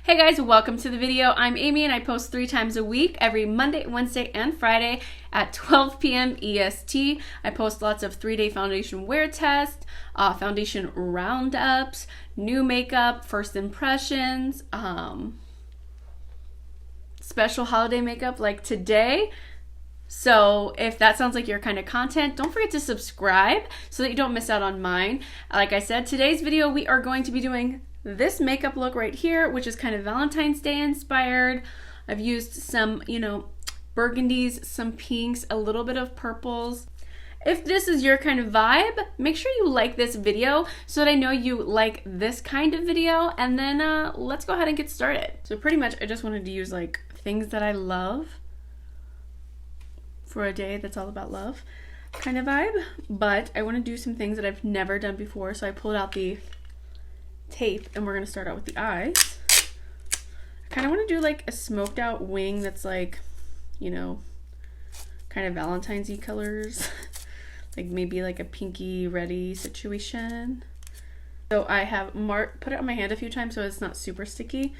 Hey guys, welcome to the video. I'm Amy and I post 3 times a week, every Monday, Wednesday, and Friday at 12 p.m. EST. I post lots of 3-day foundation wear tests, foundation roundups, new makeup, first impressions, special holiday makeup like today. So if that sounds like your kind of content, don't forget to subscribe so that you don't miss out on mine. Like I said, today's video we are going to be doing this makeup look right here, which is kind of Valentine's Day inspired. I've used some, burgundies, some pinks, a little bit of purples. If this is your kind of vibe, make sure you like this video so that I know you like this kind of video, and then let's go ahead and get started. So pretty much I just wanted to use like things that I love for a day that's all about love kind of vibe, but I want to do some things that I've never done before, so I pulled out the tape and we're going to start out with the eyes. I kind of want to do like a smoked out wing that's like, kind of Valentine's-y colors. Like maybe like a pinky reddy situation. So I have put it on my hand a few times so it's not super sticky.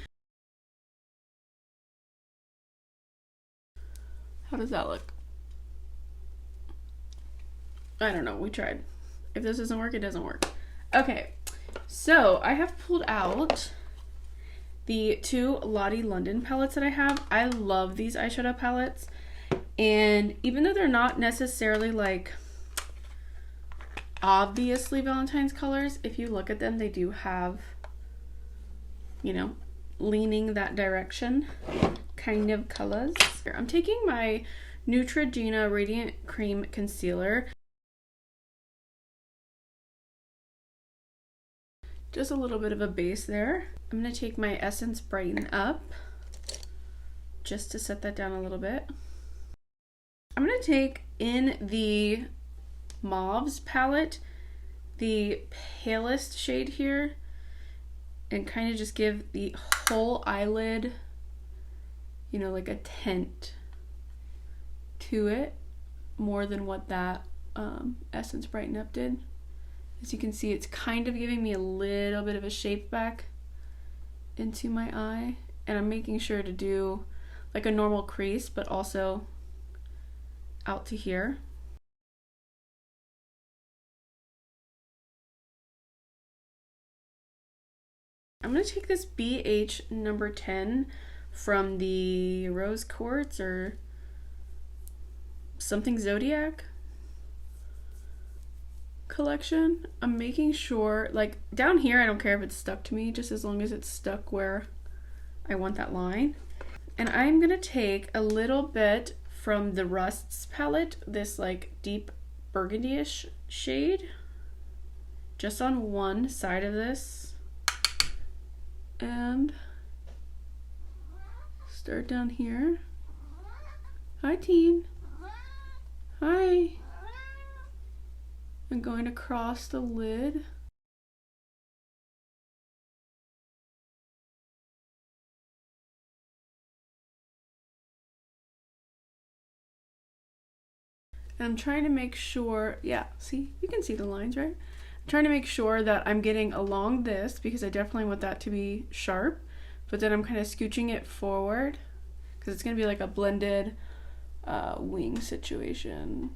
How does that look? I don't know, we tried. If this doesn't work, it doesn't work. Okay, so I have pulled out the 2 Lottie London palettes that I have. I love these eyeshadow palettes, and even though they're not necessarily like obviously Valentine's colors, if you look at them, they do have, leaning that direction kind of colors. I'm taking my Neutrogena Radiant Cream Concealer. Just a little bit of a base there. I'm going to take my Essence Brighten Up just to set that down a little bit. I'm going to take in the Mauves palette, the palest shade here, and kind of just give the whole eyelid, like a tint to it, more than what that Essence Brighten Up did. As you can see, it's kind of giving me a little bit of a shape back into my eye, and I'm making sure to do like a normal crease, but also out to here. I'm going to take this BH number 10 from the Rose Quartz or something Zodiac collection. I'm making sure, like down here, I don't care if it's stuck to me, just as long as it's stuck where I want that line. And I'm gonna take a little bit from the Rusts palette, this like deep burgundy-ish shade, just on one side of this, and start down here. Hi, teen. Hi. I'm going across the lid. And I'm trying to make sure, see, you can see the lines, right? I'm trying to make sure that I'm getting along this because I definitely want that to be sharp, but then I'm kind of scooching it forward because it's going to be like a blended wing situation.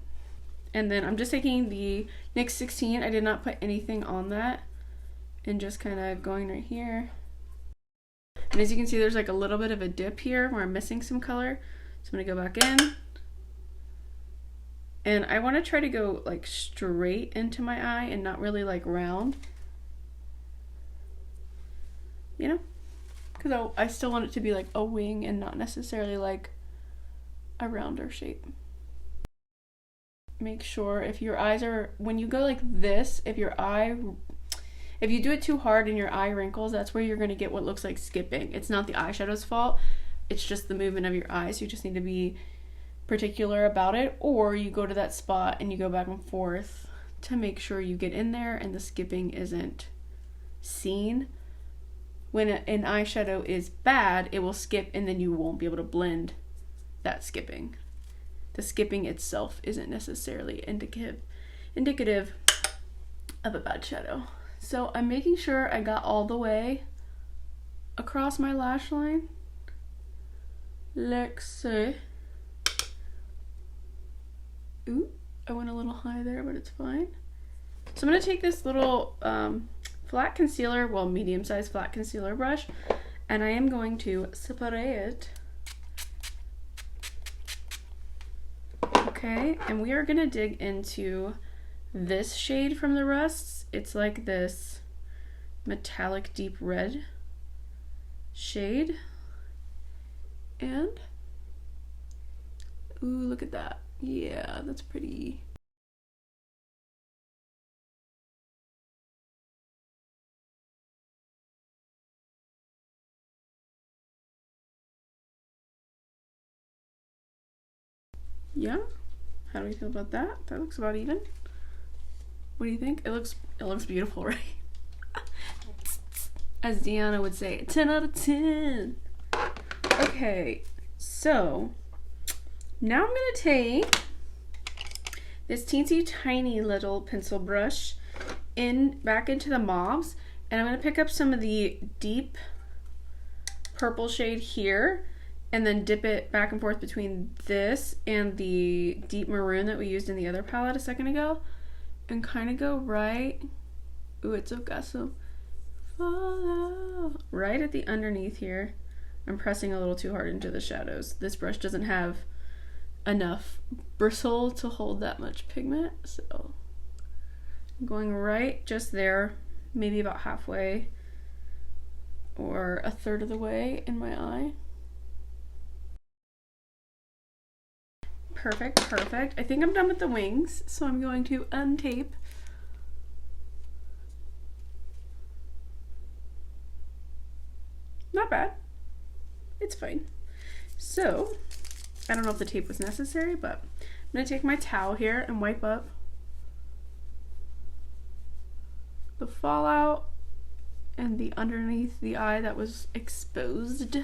And then I'm just taking the NYX 16. I did not put anything on that, and just kind of going right here. And as you can see, there's like a little bit of a dip here where I'm missing some color. So I'm gonna go back in. And I want to try to go like straight into my eye and not really like round. Because I still want it to be like a wing and not necessarily like a rounder shape. Make sure if your eyes are, when you go like this, if you do it too hard and your eye wrinkles, that's where you're going to get what looks like skipping. It's not the eyeshadow's fault, it's just the movement of your eyes. You just need to be particular about it, or you go to that spot and you go back and forth to make sure you get in there and the skipping isn't seen. When an eyeshadow is bad, it will skip and then you won't be able to blend that skipping. The skipping itself isn't necessarily indicative of a bad shadow. So I'm making sure I got all the way across my lash line, like so. Ooh, I went a little high there, but it's fine. So I'm going to take this little flat concealer, well, medium-sized flat concealer brush, and I am going to spray it. Okay, and we are going to dig into this shade from the Rusts. It's like this metallic deep red shade. And, ooh, look at that. Yeah, that's pretty. Yeah, how do we feel about that? That looks about even. What do you think? It looks beautiful, right? As Deanna would say, 10 out of 10. Okay, so now I'm gonna take this teensy tiny little pencil brush back into the mauves, and I'm gonna pick up some of the deep purple shade here, and then dip it back and forth between this and the deep maroon that we used in the other palette a second ago, and kind of go right, ooh, it's so follow, right at the underneath here. I'm pressing a little too hard into the shadows. This brush doesn't have enough bristle to hold that much pigment, so I'm going right just there, maybe about halfway or a third of the way in my eye. Perfect, perfect. I think I'm done with the wings, so I'm going to untape. Not bad. It's fine. So, I don't know if the tape was necessary, but I'm going to take my towel here and wipe up the fallout and the underneath the eye that was exposed.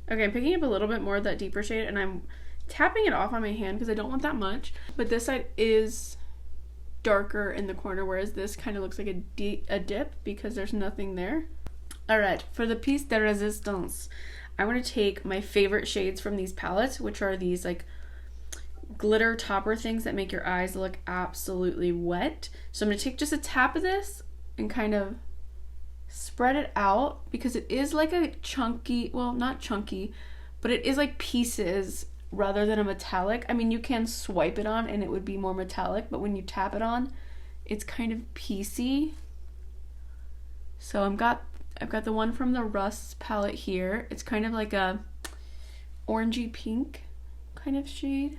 Okay, I'm picking up a little bit more of that deeper shade, and I'm tapping it off on my hand because I don't want that much, but this side is darker in the corner, whereas this kind of looks like a dip because there's nothing there. Alright, for the piece de resistance, I want to take my favorite shades from these palettes, which are these like glitter topper things that make your eyes look absolutely wet. So I'm going to take just a tap of this and kind of spread it out, because it is like a chunky, well, not chunky, but it is like pieces rather than a metallic. I mean, you can swipe it on and it would be more metallic, but when you tap it on, it's kind of piecey. So I've got the one from the Rust palette here. It's kind of like a orangey pink kind of shade.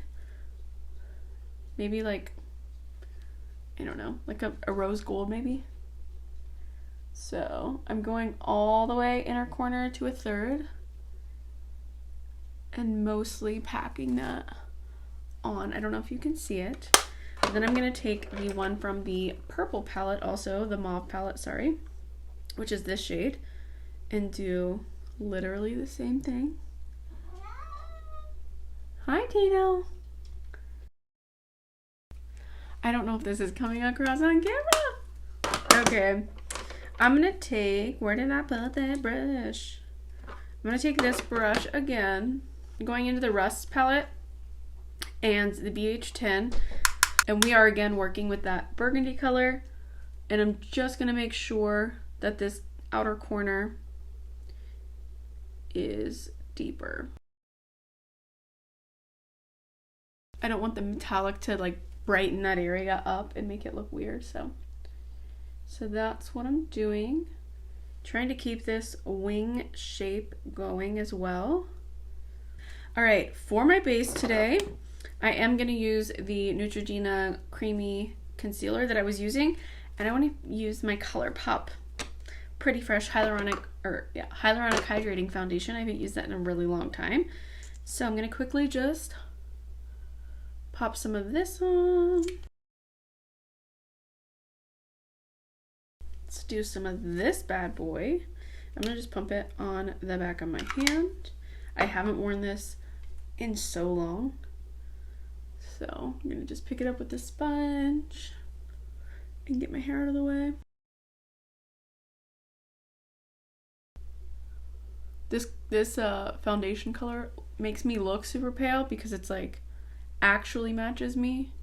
Maybe like, I don't know, like a rose gold maybe. So I'm going all the way inner corner to a third and mostly packing that on. I don't know if you can see it. And then I'm going to take the one from the purple palette also, the mauve palette, sorry, which is this shade, and do literally the same thing. Hi, Tino. I don't know if this is coming across on camera. Okay, I'm gonna take, where did I put that brush? I'm gonna take this brush again, going into the Rust palette and the BH10, and we are again working with that burgundy color, and I'm just gonna make sure that this outer corner is deeper. I don't want the metallic to like brighten that area up and make it look weird, so that's what I'm doing. Trying to keep this wing shape going as well. All right, for my base today, I am going to use the Neutrogena creamy concealer that I was using, and I want to use my ColourPop Pretty Fresh hyaluronic hydrating foundation. I haven't used that in a really long time, so I'm going to quickly just pop some of this on. Let's do some of this bad boy. I'm gonna just pump it on the back of my hand. I haven't worn this in so long, so I'm gonna just pick it up with the sponge and get my hair out of the way. This foundation color makes me look super pale because it's like actually matches me,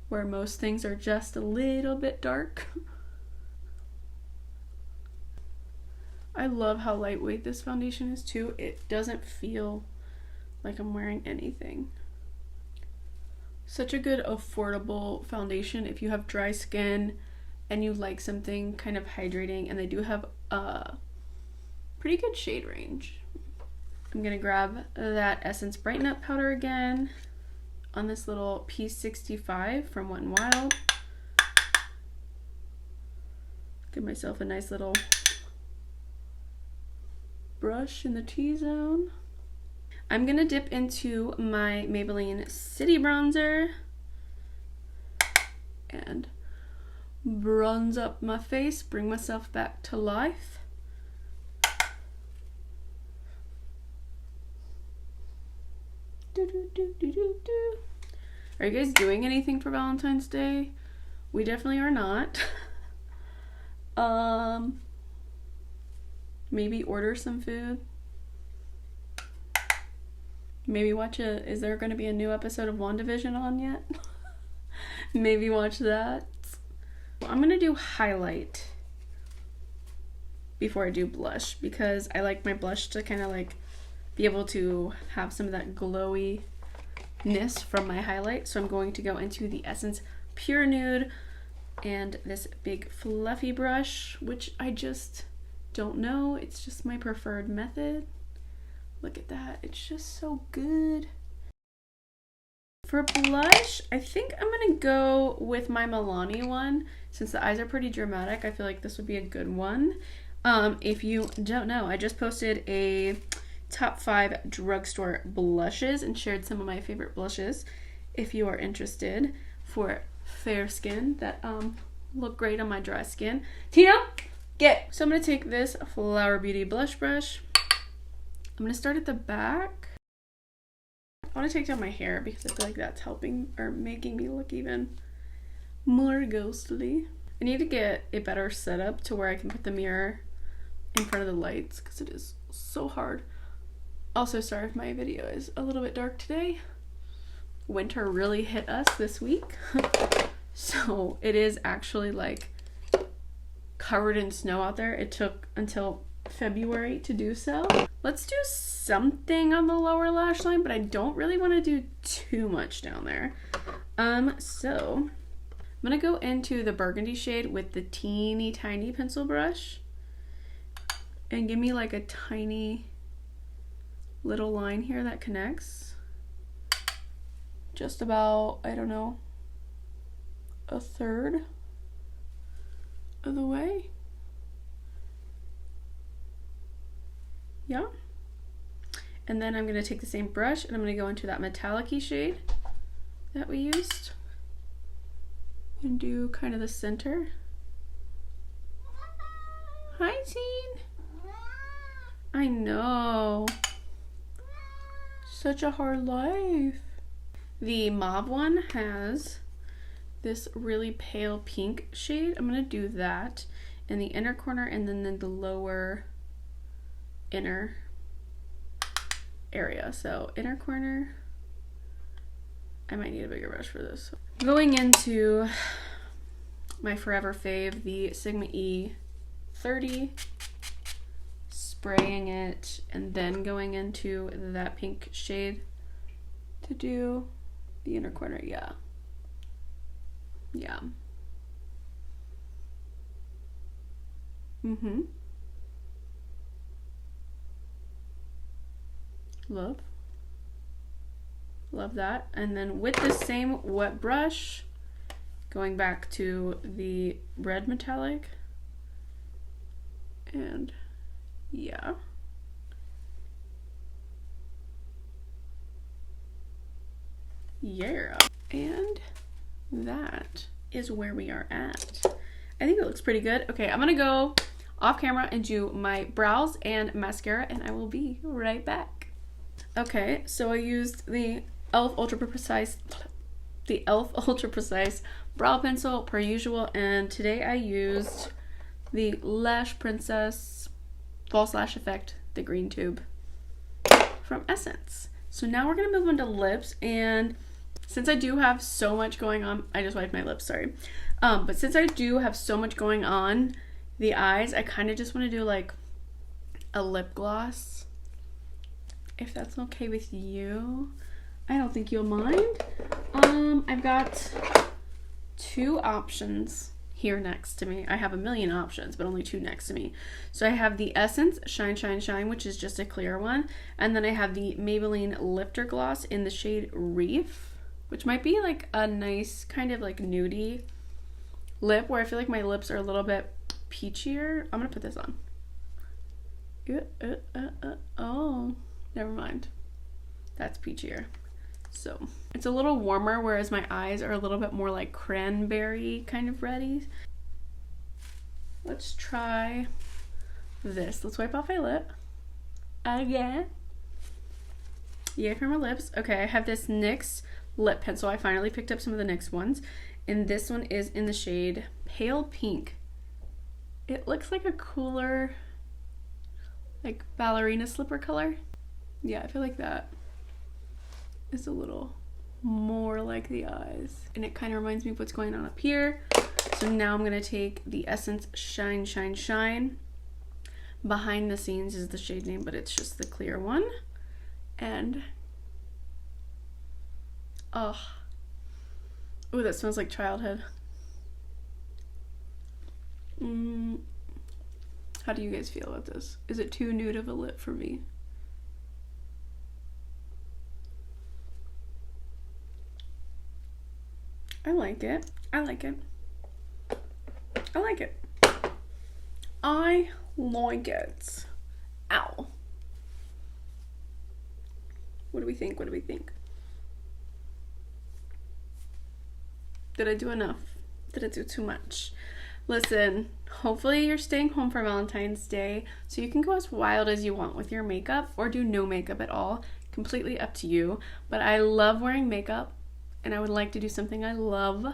where most things are just a little bit dark. I love how lightweight this foundation is too. It doesn't feel like I'm wearing anything. Such a good affordable foundation if you have dry skin and you like something kind of hydrating, and they do have a pretty good shade range. I'm gonna grab that Essence Brighten Up powder again on this little P65 from Wet n Wild. Give myself a nice little brush in the T-zone. I'm gonna dip into my Maybelline City Bronzer and bronze up my face, bring myself back to life. Are you guys doing anything for Valentine's Day? We definitely are not. Maybe order some food. Maybe watch is there going to be a new episode of WandaVision on yet? Maybe watch that. I'm going to do highlight before I do blush, because I like my blush to kind of like be able to have some of that glowiness from my highlight. So I'm going to go into the Essence Pure Nude and this big fluffy brush, which I just don't know. It's just my preferred method. Look at that. It's just so good. For blush, I think I'm going to go with my Milani one. Since the eyes are pretty dramatic, I feel like this would be a good one. If you don't know, I just posted a top 5 drugstore blushes and shared some of my favorite blushes if you are interested for fair skin that look great on my dry skin. Tino, get! So I'm going to take this Flower Beauty blush brush. I'm going to start at the back. I want to take down my hair because I feel like that's helping or making me look even more ghostly. I need to get a better setup to where I can put the mirror in front of the lights because it is so hard. Also, sorry if my video is a little bit dark today. Winter really hit us this week. So it is actually like covered in snow out there. It took until February to do so. Let's do something on the lower lash line, but I don't really want to do too much down there. So I'm gonna go into the burgundy shade with the teeny tiny pencil brush and give me like a tiny little line here that connects. Just about, I don't know, a third of the way. Yeah. And then I'm going to take the same brush and I'm going to go into that metallic-y shade that we used and do kind of the center. Hi, Teen. I know. Such a hard life. The mauve one has this really pale pink shade. I'm going to do that in the inner corner and then in the lower inner area. So inner corner. I might need a bigger brush for this. Going into my forever fave, the Sigma E30, spraying it and then going into that pink shade to do the inner corner. Yeah. Love that. And then with the same wet brush, going back to the red metallic, and yeah. And that is where we are at. I think it looks pretty good. Okay, I'm gonna go off camera and do my brows and mascara, and I will be right back. Okay, so I used the e.l.f. Ultra Precise brow pencil per usual, and today I used the Lash Princess False Lash Effect, the green tube. from Essence. So now we're gonna move on to lips, and since I do have so much going on, I just wiped my lips, sorry. But since I do have so much going on the eyes, I kind of just want to do like a lip gloss, if that's okay with you. I don't think you'll mind. I've got 2 options here next to me. I have a million options, but only 2 next to me. So I have the Essence Shine Shine Shine, which is just a clear one, and then I have the Maybelline Lifter Gloss in the shade Reef, which might be like a nice kind of like nudie lip, where I feel like my lips are a little bit peachier. I'm gonna put this on. Oh, never mind. That's peachier. So it's a little warmer, whereas my eyes are a little bit more like cranberry kind of reddy. Let's try this. Let's wipe off my lip again. Yay for my lips. Okay, I have this NYX Lip Pencil. I finally picked up some of the NYX ones, and this one is in the shade Pale Pink. It looks like a cooler, like ballerina slipper color. Yeah, I feel like that is a little more like the eyes, and it kind of reminds me of what's going on up here. So now I'm gonna take the Essence Shine Shine Shine. Behind the Scenes is the shade name, but it's just the clear one. And oh, that smells like childhood. How do you guys feel about this? Is it too nude of a lip for me? I like it. I like it. I like it. I like it. Ow. What do we think? What do we think? Did I do enough? Did I do too much? Listen, hopefully you're staying home for Valentine's Day, so you can go as wild as you want with your makeup, or do no makeup at all. Completely up to you. But I love wearing makeup, and I would like to do something I love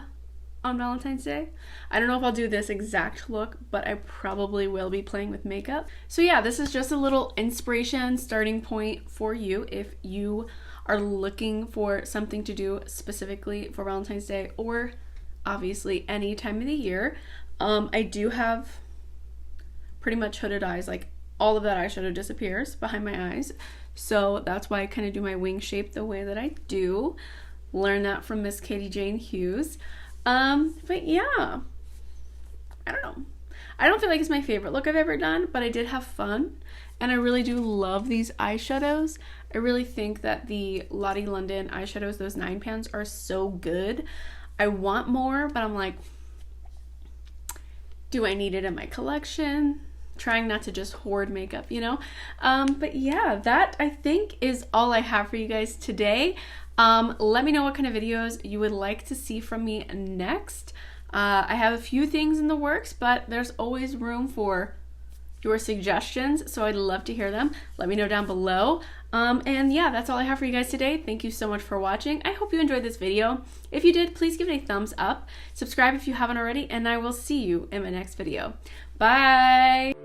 on Valentine's Day. I don't know if I'll do this exact look, but I probably will be playing with makeup. So yeah, this is just a little inspiration starting point for you if you are looking for something to do specifically for Valentine's Day, or obviously any time of the year. I do have pretty much hooded eyes, like all of that eyeshadow disappears behind my eyes, so that's why I kind of do my wing shape the way that I do. Learn that from Miss Katie Jane Hughes. But yeah, I don't know. I don't feel like it's my favorite look I've ever done, but I did have fun, and I really do love these eyeshadows. I really think that the Lottie London eyeshadows, those 9 pans, are so good. I want more, but I'm like, do I need it in my collection? Trying not to just hoard makeup, you know? But yeah, that I think is all I have for you guys today. Let me know what kind of videos you would like to see from me next. I have a few things in the works, but there's always room for your suggestions, so I'd love to hear them. Let me know down below. And yeah, that's all I have for you guys today. Thank you so much for watching. I hope you enjoyed this video. If you did, please give it a thumbs up. Subscribe if you haven't already, and I will see you in my next video. Bye!